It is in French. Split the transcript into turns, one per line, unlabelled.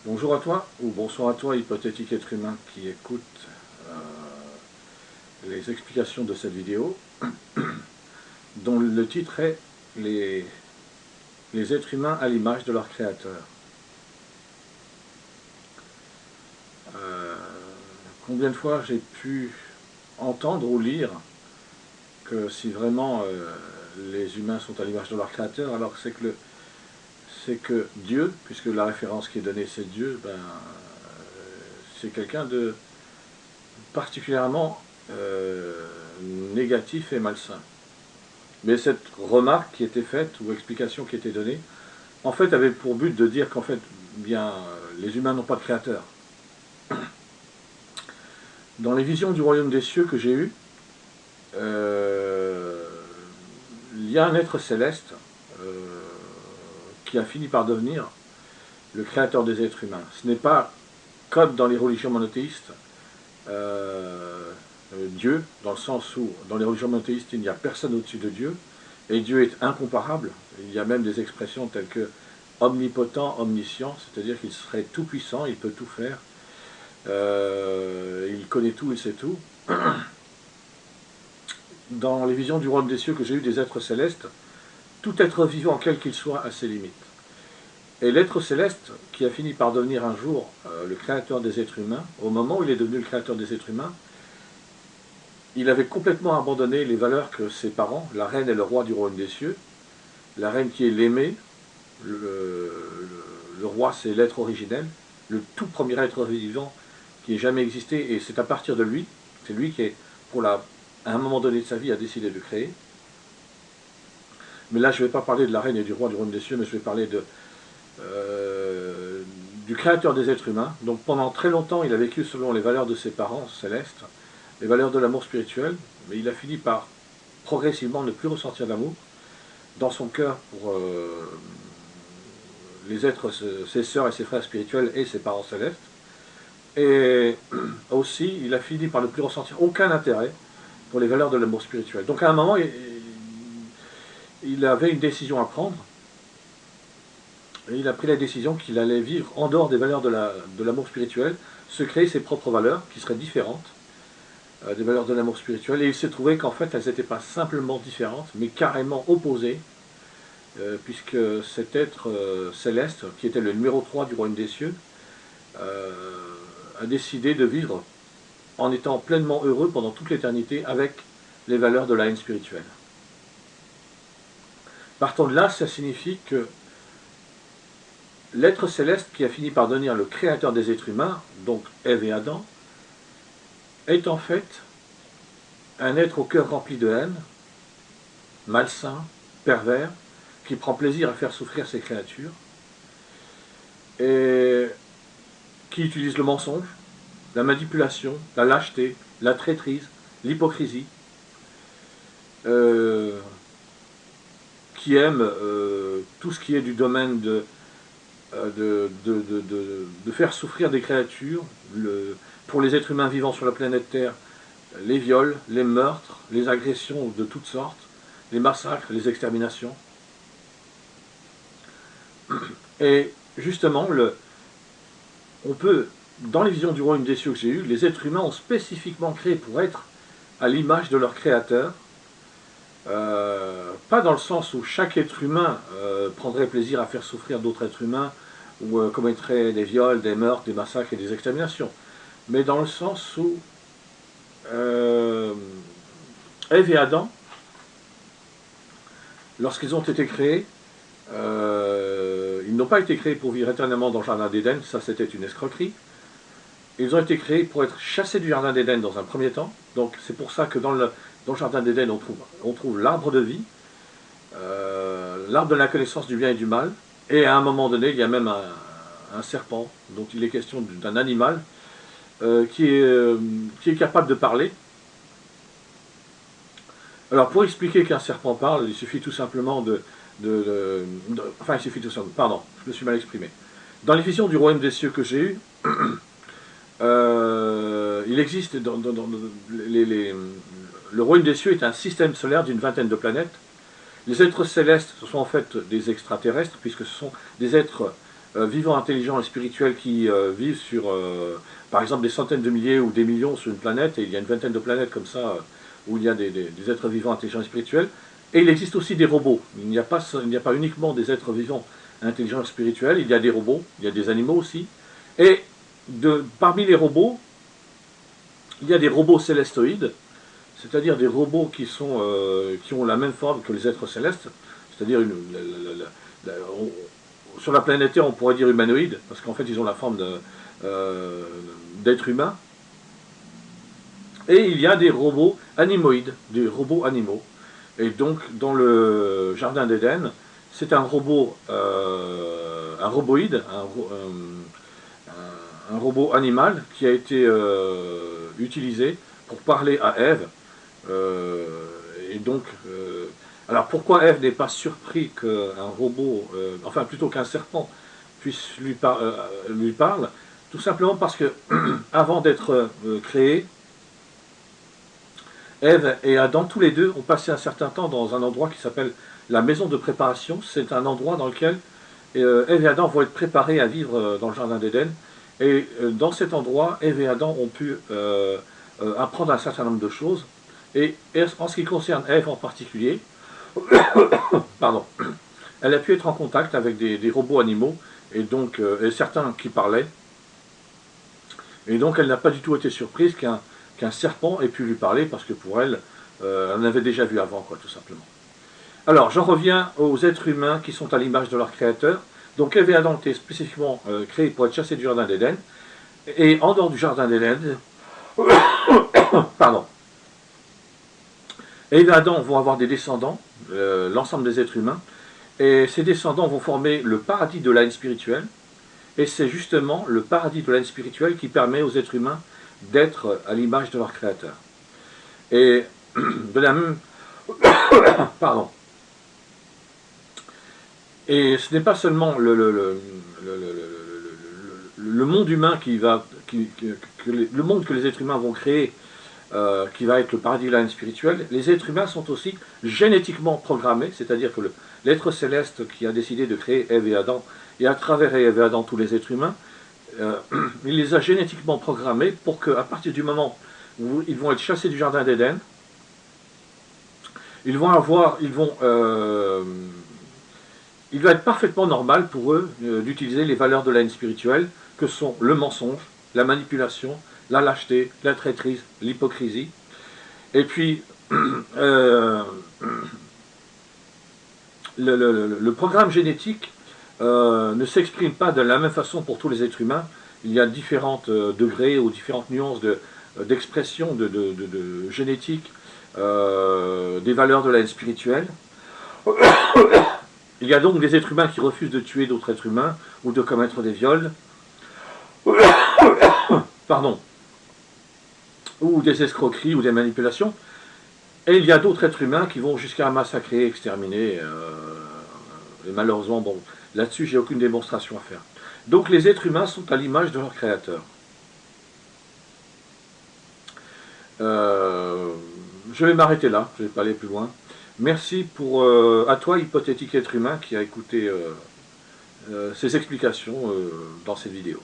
Bonjour à toi, ou bonsoir à toi, hypothétique être humain qui écoute les explications de cette vidéo, dont le titre est les êtres humains à l'image de leur créateur. Combien de fois j'ai pu entendre ou lire que si vraiment les humains sont à l'image de leur créateur, alors c'est que Dieu, puisque la référence qui est donnée c'est Dieu, c'est quelqu'un de particulièrement négatif et malsain. Mais cette remarque qui était faite, ou explication qui était donnée, en fait avait pour but de dire qu'en fait, les humains n'ont pas de créateur. Dans les visions du royaume des cieux que j'ai eues, il y a un être céleste qui a fini par devenir le créateur des êtres humains. Ce n'est pas comme dans les religions monothéistes, Dieu, dans le sens où dans les religions monothéistes il n'y a personne au-dessus de Dieu, et Dieu est incomparable. Il y a même des expressions telles que omnipotent, omniscient, c'est-à-dire qu'il serait tout puissant, il peut tout faire, il connaît tout, il sait tout. Dans les visions du royaume des cieux que j'ai eues des êtres célestes, tout être vivant, quel qu'il soit, a ses limites. Et l'être céleste, qui a fini par devenir un jour le créateur des êtres humains, au moment où il est devenu le créateur des êtres humains, il avait complètement abandonné les valeurs que ses parents, la reine et le roi du royaume des cieux, la reine qui est l'aimé, le roi c'est l'être originel, le tout premier être vivant qui ait jamais existé, et c'est à partir de lui, c'est lui qui, à un moment donné de sa vie, a décidé de créer. Mais là, je ne vais pas parler de la reine et du roi du royaume des cieux, mais je vais parler du créateur des êtres humains. Donc pendant très longtemps, il a vécu selon les valeurs de ses parents célestes, les valeurs de l'amour spirituel, mais il a fini par progressivement ne plus ressentir d'amour dans son cœur pour les êtres, ses sœurs et ses frères spirituels et ses parents célestes. Et aussi, il a fini par ne plus ressentir aucun intérêt pour les valeurs de l'amour spirituel. Donc à un moment, il avait une décision à prendre, et il a pris la décision qu'il allait vivre en dehors des valeurs de l'amour spirituel, se créer ses propres valeurs, qui seraient différentes des valeurs de l'amour spirituel, et il s'est trouvé qu'en fait, elles n'étaient pas simplement différentes, mais carrément opposées, puisque cet être céleste, qui était le numéro 3 du royaume des cieux, a décidé de vivre en étant pleinement heureux pendant toute l'éternité avec les valeurs de la haine spirituelle. Partant de là, ça signifie que l'être céleste qui a fini par devenir le créateur des êtres humains, donc Ève et Adam, est en fait un être au cœur rempli de haine, malsain, pervers, qui prend plaisir à faire souffrir ses créatures, et qui utilise le mensonge, la manipulation, la lâcheté, la traîtrise, l'hypocrisie, qui aime tout ce qui est du domaine de faire souffrir des créatures, pour les êtres humains vivant sur la planète Terre, les viols, les meurtres, les agressions de toutes sortes, les massacres, les exterminations. Et justement, on peut, dans les visions du royaume des cieux que j'ai eues, les êtres humains ont spécifiquement créé pour être à l'image de leur créateur, pas dans le sens où chaque être humain prendrait plaisir à faire souffrir d'autres êtres humains, ou commettrait des viols, des meurtres, des massacres et des exterminations, mais dans le sens où Ève et Adam, lorsqu'ils ont été créés, ils n'ont pas été créés pour vivre éternellement dans le jardin d'Éden, ça c'était une escroquerie. Ils ont été créés pour être chassés du jardin d'Éden dans un premier temps, donc c'est pour ça que dans le jardin d'Éden on trouve l'arbre de vie, l'arbre de la connaissance du bien et du mal, et à un moment donné il y a même un serpent, dont il est question d'un animal qui est capable de parler. Alors pour expliquer qu'un serpent parle, il suffit tout simplement enfin il suffit tout simplement, pardon, je me suis mal exprimé. Dans les visions du royaume des cieux que j'ai eues, il existe le royaume des cieux est un système solaire d'une vingtaine de planètes. Les êtres célestes, ce sont en fait des extraterrestres, puisque ce sont des êtres vivants, intelligents et spirituels qui vivent sur, par exemple, des centaines de milliers ou des millions sur une planète, et il y a une vingtaine de planètes comme ça, où il y a des êtres vivants, intelligents et spirituels. Et il existe aussi des robots. Il n'y a pas uniquement des êtres vivants, intelligents et spirituels, il y a des robots, il y a des animaux aussi. Et parmi les robots, il y a des robots célestoïdes, c'est-à-dire des robots qui ont la même forme que les êtres célestes, c'est-à-dire sur la planète Terre on pourrait dire humanoïdes, parce qu'en fait ils ont la forme d'êtres humains. Et il y a des robots animoïdes, des robots animaux. Et donc dans le Jardin d'Éden, c'est un robot, un roboïde, un robot animal qui a été utilisé pour parler à Ève. Et donc, alors pourquoi Ève n'est pas surpris qu'un robot, enfin plutôt qu'un serpent, puisse lui parle? Tout simplement parce que avant d'être créés, Ève et Adam, tous les deux, ont passé un certain temps dans un endroit qui s'appelle la maison de préparation. C'est un endroit dans lequel Ève et Adam vont être préparés à vivre dans le Jardin d'Éden. Et dans cet endroit, Ève et Adam ont pu apprendre un certain nombre de choses. Et en ce qui concerne Ève en particulier, pardon, elle a pu être en contact avec des robots animaux, et donc et certains qui parlaient. Et donc elle n'a pas du tout été surprise qu'un serpent ait pu lui parler, parce que pour elle, elle en avait déjà vu avant, quoi, tout simplement. Alors, j'en reviens aux êtres humains qui sont à l'image de leur créateur. Donc Ève et Adam étaient spécifiquement créés pour être chassés du Jardin d'Éden. Et en dehors du Jardin d'Éden, pardon, Ève et Adam vont avoir des descendants, l'ensemble des êtres humains, et ces descendants vont former le paradis de l'âme spirituelle, et c'est justement le paradis de l'âme spirituelle qui permet aux êtres humains d'être à l'image de leur créateur. Et de la même... pardon. Et ce n'est pas seulement le monde humain le monde que les êtres humains vont créer qui va être le paradis de l'âme spirituelle. Les êtres humains sont aussi génétiquement programmés, c'est-à-dire que l'être céleste qui a décidé de créer Ève et Adam, et à travers Ève et Adam tous les êtres humains, il les a génétiquement programmés pour qu'à partir du moment où ils vont être chassés du Jardin d'Éden, il va être parfaitement normal pour eux d'utiliser les valeurs de la haine spirituelle, que sont le mensonge, la manipulation, la lâcheté, la traîtrise, l'hypocrisie. Et puis, le programme génétique ne s'exprime pas de la même façon pour tous les êtres humains. Il y a différents degrés ou différentes nuances d'expression de génétique des valeurs de la haine spirituelle. Il y a donc des êtres humains qui refusent de tuer d'autres êtres humains ou de commettre des viols, pardon, ou des escroqueries ou des manipulations. Et il y a d'autres êtres humains qui vont jusqu'à massacrer, exterminer. Et malheureusement, bon, là-dessus, j'ai aucune démonstration à faire. Donc les êtres humains sont à l'image de leur créateur. Je vais m'arrêter là, je ne vais pas aller plus loin. Merci à toi, hypothétique être humain, qui a écouté ces explications dans cette vidéo.